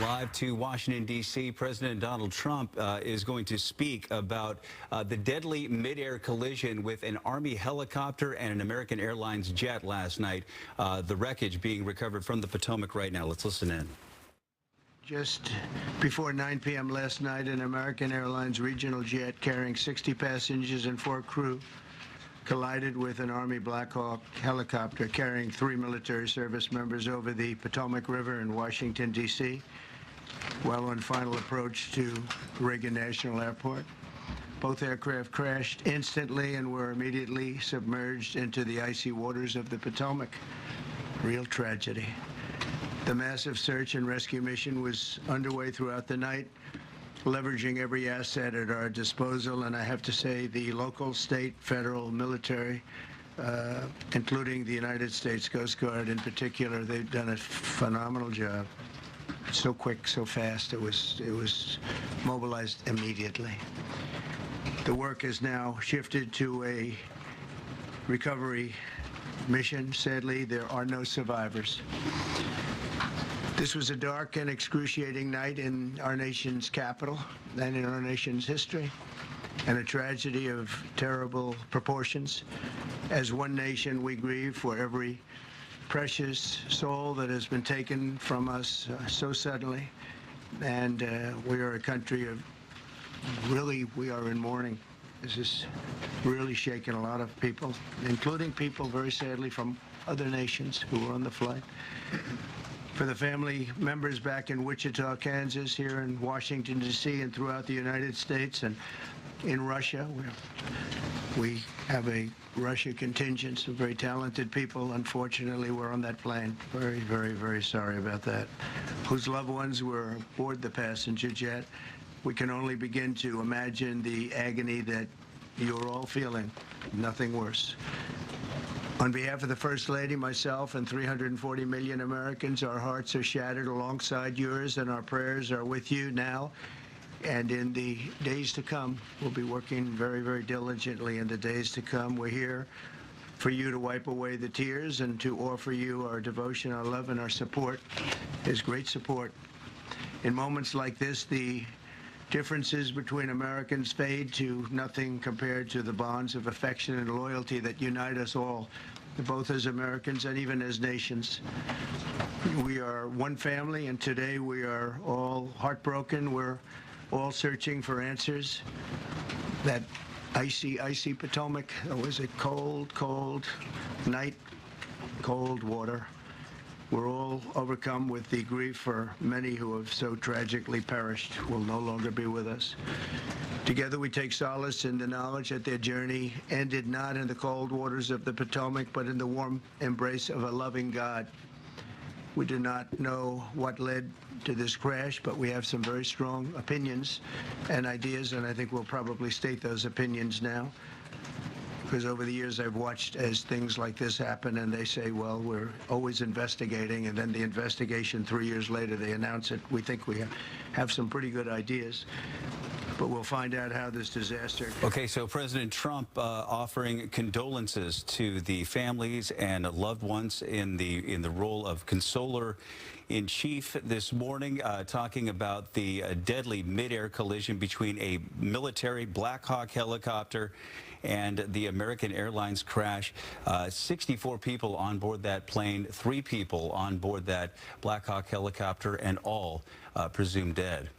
Live to Washington, D.C., President Donald Trump is going to speak about the deadly mid-air collision with an Army helicopter and an American Airlines jet last night. The wreckage being recovered from the Potomac right now. Let's listen in. Just before 9 p.m. last night, an American Airlines regional jet carrying 60 passengers and 4 crew collided with an Army Black Hawk helicopter carrying 3 military service members over the Potomac River in Washington, D.C., while on final approach to Reagan National Airport. Both aircraft crashed instantly and were immediately submerged into the icy waters of the Potomac. Real tragedy. The massive search and rescue mission was underway throughout the night, leveraging every asset at our disposal, and I have to say the local, state, federal, military, including the United States Coast Guard in particular, they've done a phenomenal job. So quick, so fast, it was mobilized immediately. The work is now shifted to a recovery mission. Sadly, there are no survivors. This was a dark and excruciating night in our nation's capital and in our nation's history, and a tragedy of terrible proportions. As one nation, we grieve for every precious soul that has been taken from us so suddenly, and we are a country of we are in mourning. This is really shaking a lot of people, including people, very sadly, from other nations who were on the flight. For the family members back in Wichita, Kansas, here in Washington, D.C., and throughout the United States and in Russia, we have a Russia contingent, some very talented people. Unfortunately, were on that plane. Very, very, very sorry about that. Whose loved ones were aboard the passenger jet. We can only begin to imagine the agony that you're all feeling. Nothing worse. On behalf of the First Lady, myself, and 340 million Americans, our hearts are shattered alongside yours, and our prayers are with you now and in the days to come. We'll be working very, very diligently in the days to come. We're here for you to wipe away the tears and to offer you our devotion, our love, and our support. There's great support. In moments like this, the differences between Americans fade to nothing compared to the bonds of affection and loyalty that unite us all, both as Americans and even as nations. We are one family, and today we are all heartbroken. We're all searching for answers. That icy, icy Potomac, it was a cold, cold night, cold water. We're all overcome with the grief for many who have so tragically perished, will no longer be with us. Together we take solace in the knowledge that their journey ended not in the cold waters of the Potomac, but in the warm embrace of a loving God. We do not know what led to this crash, but we have some very strong opinions and ideas, and I think we'll probably state those opinions now. Because over the years I've watched as things like this happen, and they say, well, we're always investigating, and then the investigation 3 years later, they announce it. We think we have some pretty good ideas, but we'll find out how this disaster. Okay, so President Trump offering condolences to the families and loved ones in the role of consoler in chief this morning, talking about the deadly mid-air collision between a military Black Hawk helicopter and the American Airlines crash. 64 people on board that plane, 3 people on board that Black Hawk helicopter, and all presumed dead.